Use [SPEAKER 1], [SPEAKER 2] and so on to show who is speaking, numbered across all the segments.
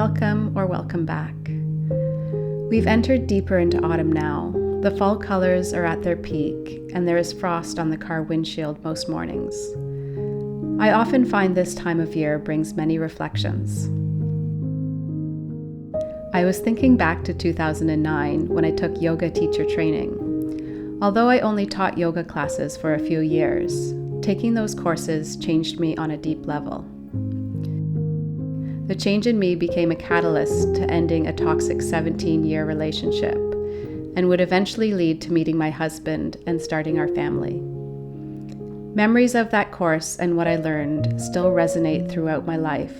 [SPEAKER 1] welcome or welcome back. We've entered deeper into autumn now. The fall colors are at their peak, and there is frost on the car windshield most mornings. I often find this time of year brings many reflections. I was thinking back to 2009 when I took yoga teacher training. Although I only taught yoga classes for a few years, taking those courses changed me on a deep level. The change in me became a catalyst to ending a toxic 17-year relationship and would eventually lead to meeting my husband and starting our family. Memories of that course and what I learned still resonate throughout my life,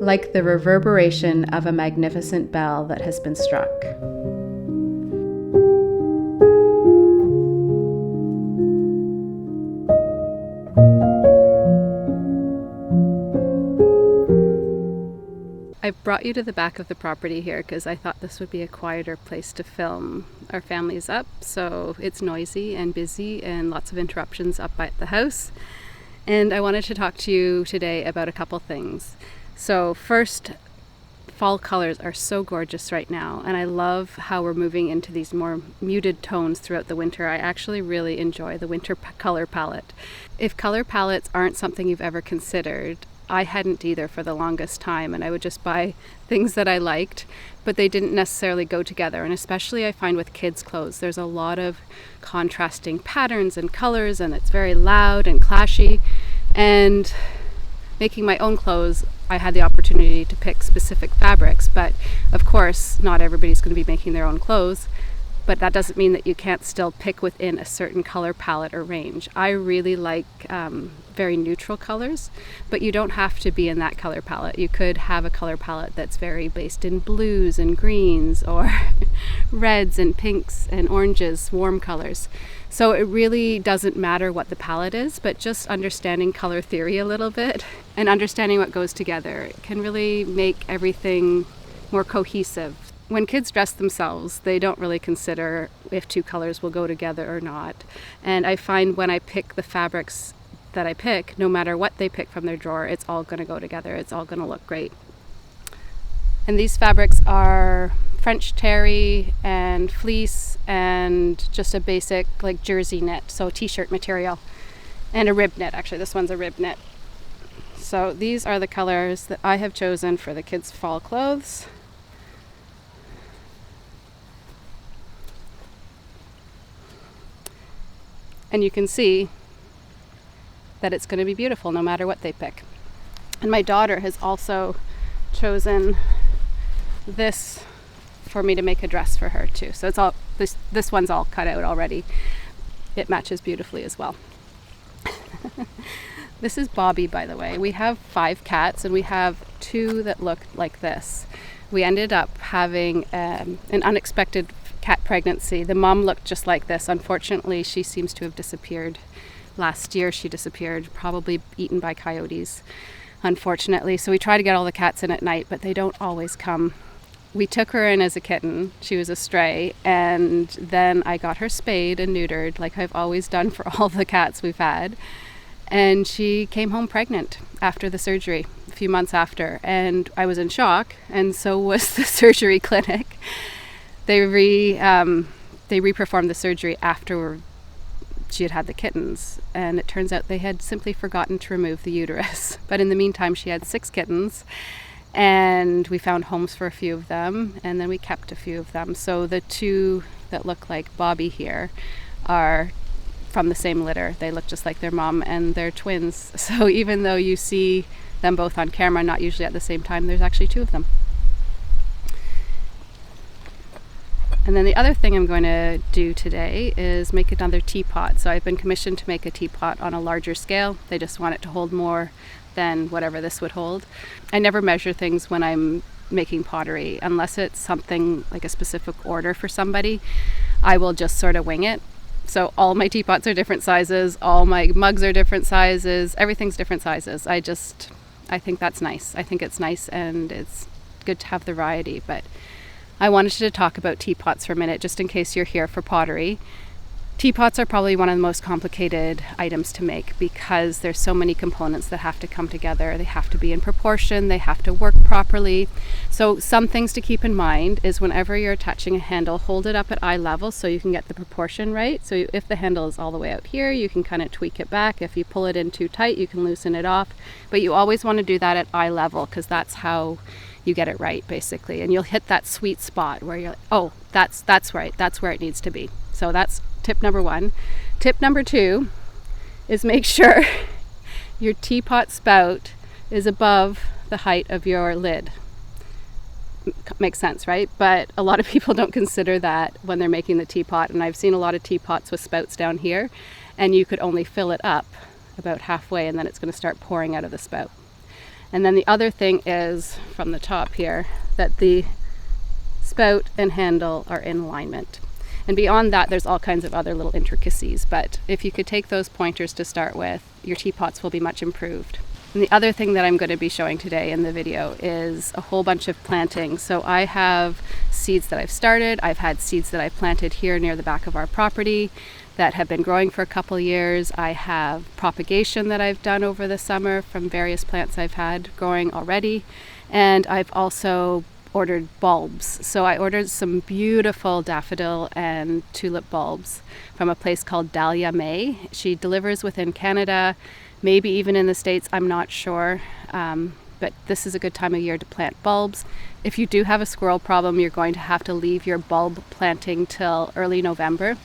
[SPEAKER 1] like the reverberation of a magnificent bell that has been struck. I brought you to the back of the property here because I thought this would be a quieter place to film. Our family's up, so it's noisy and busy and lots of interruptions up at the house. And I wanted to talk to you today about a couple things. So first, fall colors are so gorgeous right now, and I love how we're moving into these more muted tones throughout the winter. I actually really enjoy the winter color palette. If color palettes aren't something you've ever considered, I hadn't either for the longest time, and I would just buy things that I liked, but they didn't necessarily go together. And especially I find with kids' clothes, there's a lot of contrasting patterns and colors, and it's very loud and clashy. And making my own clothes, I had the opportunity to pick specific fabrics, but of course, not everybody's going to be making their own clothes. But that doesn't mean that you can't still pick within a certain color palette or range. I really like very neutral colors, but you don't have to be in that color palette. You could have a color palette that's very based in blues and greens or reds and pinks and oranges, warm colors. So it really doesn't matter what the palette is, but just understanding color theory a little bit and understanding what goes together can really make everything more cohesive. When kids dress themselves, they don't really consider if two colors will go together or not. And I find when I pick the fabrics that I pick, no matter what they pick from their drawer, it's all going to go together. It's all going to look great. And these fabrics are French terry and fleece and just a basic like jersey knit, so t-shirt material, and a rib knit. Actually, this one's a rib knit. So these are the colors that I have chosen for the kids' fall clothes. And you can see that it's going to be beautiful no matter what they pick. And my daughter has also chosen this for me to make a dress for her too. So it's all this one's all cut out already. It matches beautifully as well. This is Bobby, by the way. We have 5 cats and we have 2 that look like this. We ended up having an unexpected cat pregnancy. The mom looked just like this. Unfortunately, she seems to have disappeared. Last year she disappeared, probably eaten by coyotes, unfortunately. So we try to get all the cats in at night, but they don't always come. We took her in as a kitten. She was a stray, and then I got her spayed and neutered like I've always done for all the cats we've had. And she came home pregnant after the surgery, a few months after, and I was in shock, and so was the surgery clinic. They re-performed the surgery after she had had the kittens, and it turns out they had simply forgotten to remove the uterus. But in the meantime, she had 6 kittens, and we found homes for a few of them, and then we kept a few of them. So the 2 that look like Bobby here are from the same litter. They look just like their mom, and they're twins. So even though you see them both on camera, not usually at the same time, there's actually 2 of them. And then the other thing I'm going to do today is make another teapot. So I've been commissioned to make a teapot on a larger scale. They just want it to hold more than whatever this would hold. I never measure things when I'm making pottery, unless it's something like a specific order for somebody. I will just sort of wing it. So all my teapots are different sizes, all my mugs are different sizes, everything's different sizes. I think that's nice. I think it's nice and it's good to have the variety, but I wanted to talk about teapots for a minute, just in case you're here for pottery. Teapots are probably one of the most complicated items to make because there's so many components that have to come together. They have to be in proportion, they have to work properly. So some things to keep in mind is whenever you're attaching a handle, hold it up at eye level so you can get the proportion right. So if the handle is all the way out here, you can kind of tweak it back. If you pull it in too tight, you can loosen it off. But you always want to do that at eye level because that's how you get it right, basically. And you'll hit that sweet spot where you're like, oh, that's right, that's where it needs to be. So that's tip number 1. Tip number 2 is make sure your teapot spout is above the height of your lid. Makes sense, right? But a lot of people don't consider that when they're making the teapot, and I've seen a lot of teapots with spouts down here, and you could only fill it up about halfway, and then it's going to start pouring out of the spout. And then the other thing is, from the top here, that the spout and handle are in alignment. And beyond that, there's all kinds of other little intricacies. But if you could take those pointers to start with, your teapots will be much improved. And the other thing that I'm going to be showing today in the video is a whole bunch of planting. So I have seeds that I've started. I've had seeds that I've planted here near the back of our property that have been growing for a couple years. I have propagation that I've done over the summer from various plants I've had growing already. And I've also ordered bulbs. So I ordered some beautiful daffodil and tulip bulbs from a place called Dahlia May. She delivers within Canada, maybe even in the States, I'm not sure. But this is a good time of year to plant bulbs. If you do have a squirrel problem, you're going to have to leave your bulb planting till early November.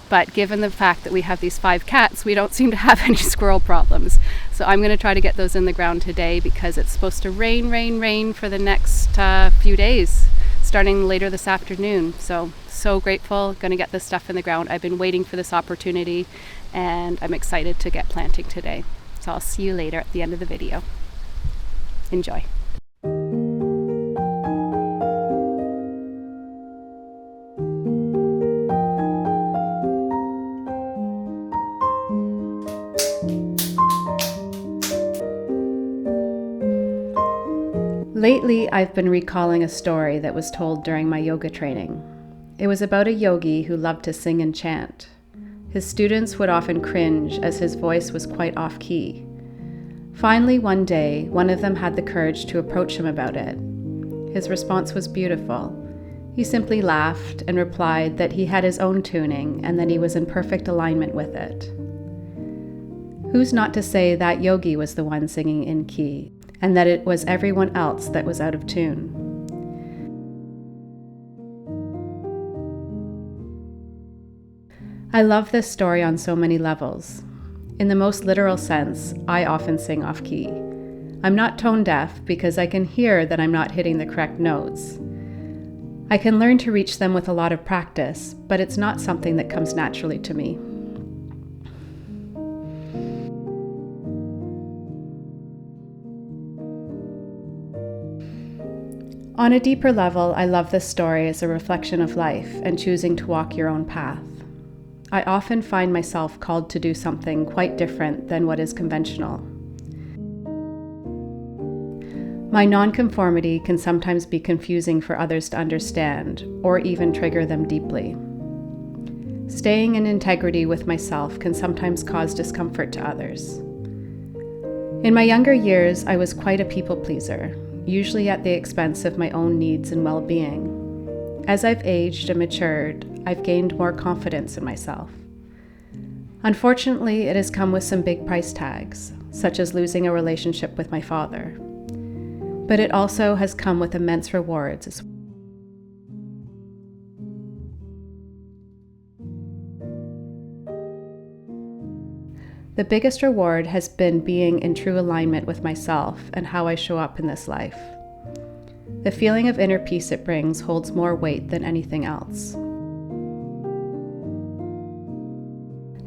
[SPEAKER 1] But given the fact that we have these 5 cats, we don't seem to have any squirrel problems. So I'm going to try to get those in the ground today because it's supposed to rain for the next few days, starting later this afternoon. So grateful, going to get this stuff in the ground. I've been waiting for this opportunity and I'm excited to get planting today. So I'll see you later at the end of the video. Enjoy. Lately, I've been recalling a story that was told during my yoga training. It was about a yogi who loved to sing and chant. His students would often cringe as his voice was quite off-key. Finally, one day, one of them had the courage to approach him about it. His response was beautiful. He simply laughed and replied that he had his own tuning and that he was in perfect alignment with it. Who's not to say that yogi was the one singing in key, and that it was everyone else that was out of tune? I love this story on so many levels. In the most literal sense, I often sing off key. I'm not tone deaf because I can hear that I'm not hitting the correct notes. I can learn to reach them with a lot of practice, but it's not something that comes naturally to me. On a deeper level, I love this story as a reflection of life and choosing to walk your own path. I often find myself called to do something quite different than what is conventional. My nonconformity can sometimes be confusing for others to understand or even trigger them deeply. Staying in integrity with myself can sometimes cause discomfort to others. In my younger years, I was quite a people pleaser, usually at the expense of my own needs and well-being. As I've aged and matured, I've gained more confidence in myself. Unfortunately, it has come with some big price tags, such as losing a relationship with my father. But it also has come with immense rewards as well. The biggest reward has been being in true alignment with myself and how I show up in this life. The feeling of inner peace it brings holds more weight than anything else.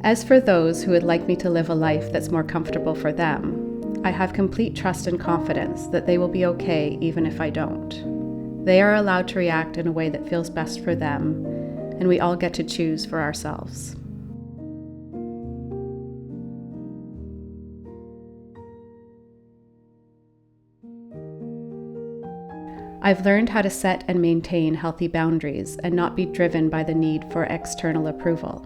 [SPEAKER 1] As for those who would like me to live a life that's more comfortable for them, I have complete trust and confidence that they will be okay even if I don't. They are allowed to react in a way that feels best for them, and we all get to choose for ourselves. I've learned how to set and maintain healthy boundaries and not be driven by the need for external approval.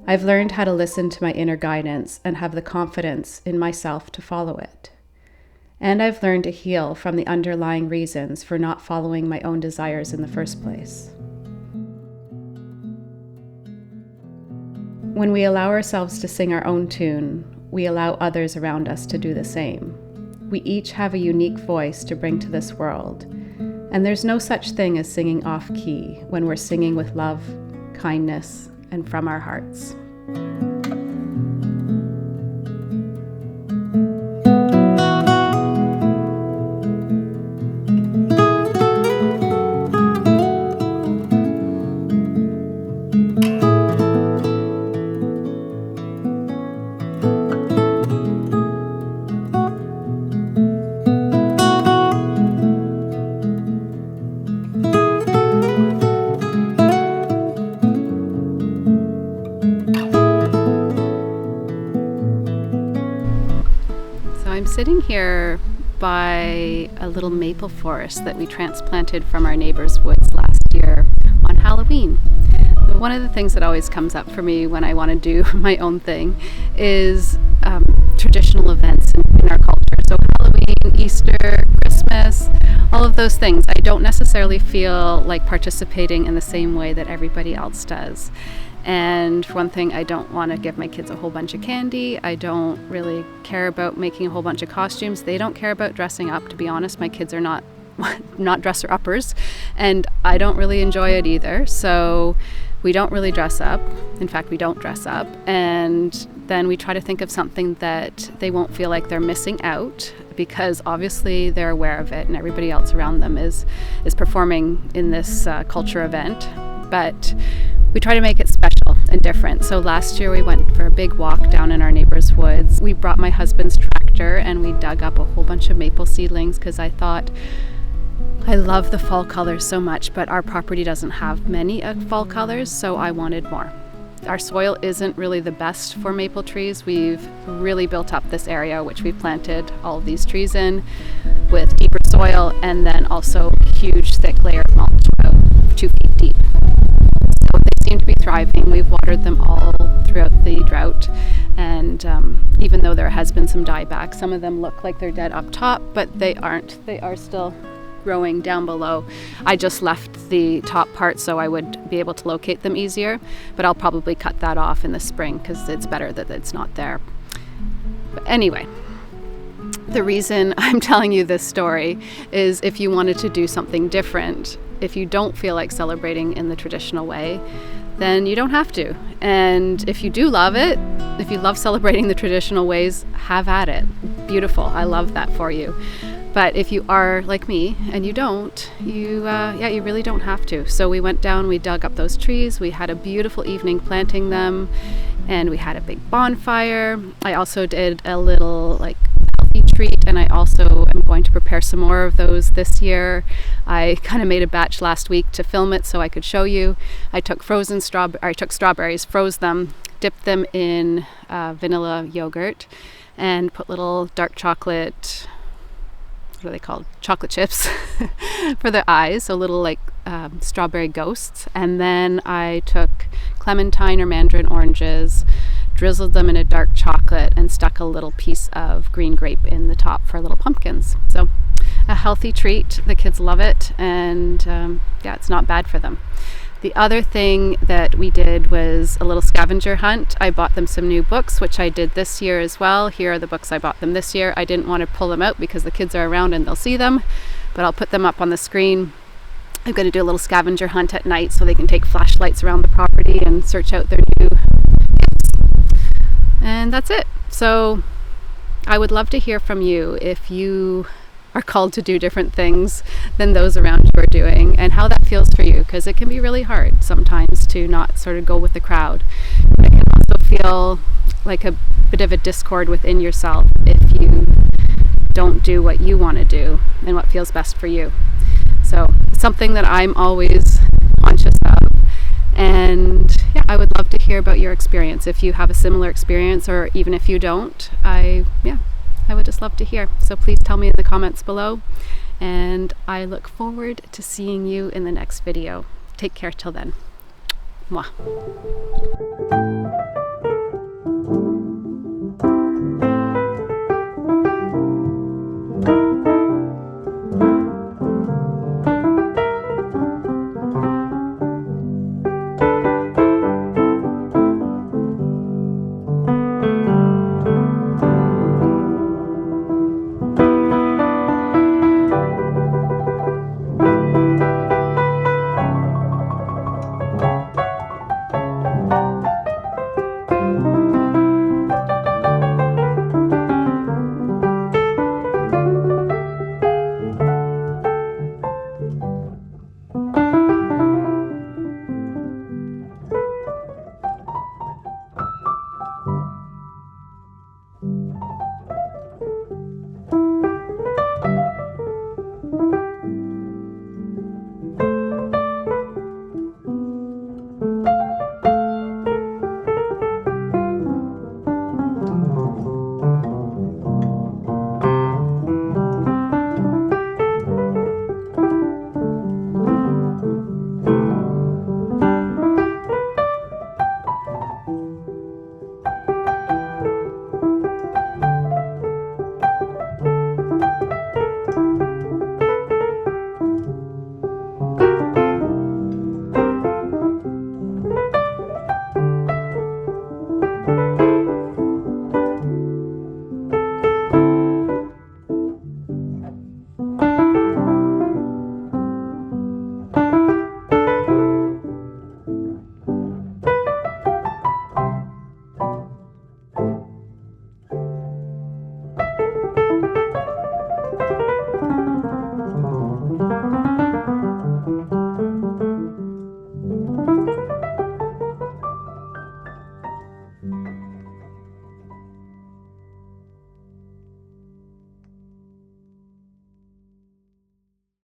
[SPEAKER 2] I've learned how to listen to my inner guidance and have the confidence in myself to follow it. And I've learned to heal from the underlying reasons for not following my own desires in the first place. When we allow ourselves to sing our own tune, we allow others around us to do the same. We each have a unique voice to bring to this world, and there's no such thing as singing off-key when we're singing with love, kindness, and from our hearts.
[SPEAKER 1] I'm sitting here by a little maple forest that we transplanted from our neighbor's woods last year on Halloween. One of the things that always comes up for me when I want to do my own thing is traditional events in our culture. So Halloween, Easter, Christmas, all of those things. I don't necessarily feel like participating in the same way that everybody else does. And for one thing, I don't want to give my kids a whole bunch of candy. I don't really care about making a whole bunch of costumes. They don't care about dressing up, to be honest. My kids are not dresser-uppers, and I don't really enjoy it either. So we don't really dress up. In fact, we don't dress up. And then we try to think of something that they won't feel like they're missing out, because obviously they're aware of it and everybody else around them is performing in this culture event. But we try to make it special and different. So last year we went for a big walk down in our neighbor's woods. We brought my husband's tractor and we dug up a whole bunch of maple seedlings because I thought, I love the fall colors so much, but our property doesn't have many fall colors, so I wanted more. Our soil isn't really the best for maple trees. We've really built up this area, which we've planted all of these trees in, with deeper soil and then also a huge thick layer of mulch, about 2 feet deep. So they seem to be thriving. We've watered them all throughout the drought, and even though there has been some dieback, some of them look like they're dead up top, but they aren't. They are still growing down below. I just left the top part so I would be able to locate them easier, but I'll probably cut that off in the spring because it's better that it's not there. But anyway, the reason I'm telling you this story is if you wanted to do something different, if you don't feel like celebrating in the traditional way, then you don't have to. And if you do love it, if you love celebrating the traditional ways, have at it. Beautiful. I love that for you. But if you are like me and you don't, you really don't have to. So we went down, we dug up those trees, we had a beautiful evening planting them, and we had a big bonfire. I also did a little healthy treat, and I also am going to prepare some more of those this year. I kind of made a batch last week to film it so I could show you. I took strawberries, froze them, dipped them in vanilla yogurt, and put little dark chocolate, what are they called? Chocolate chips for the eyes, so little strawberry ghosts. And then I took clementine or mandarin oranges, drizzled them in a dark chocolate, and stuck a little piece of green grape in the top for little pumpkins. So a healthy treat. The kids love it, and it's not bad for them. The other thing that we did was a little scavenger hunt. I bought them some new books, which I did this year as well. Here are the books I bought them this year. I didn't want to pull them out because the kids are around and they'll see them, but I'll put them up on the screen. I'm going to do a little scavenger hunt at night so they can take flashlights around the property and search out their new gifts. And that's it. So I would love to hear from you if you are called to do different things than those around you are doing, and how that feels for you, because it can be really hard sometimes to not sort of go with the crowd. But it can also feel like a bit of a discord within yourself if you don't do what you want to do and what feels best for you. So it's something that I'm always conscious of, and I would love to hear about your experience. If you have a similar experience, or even if you don't, I would just love to hear. So please tell me in the comments below, and I look forward to seeing you in the next video. Take care till then. Mwah.
[SPEAKER 2] you.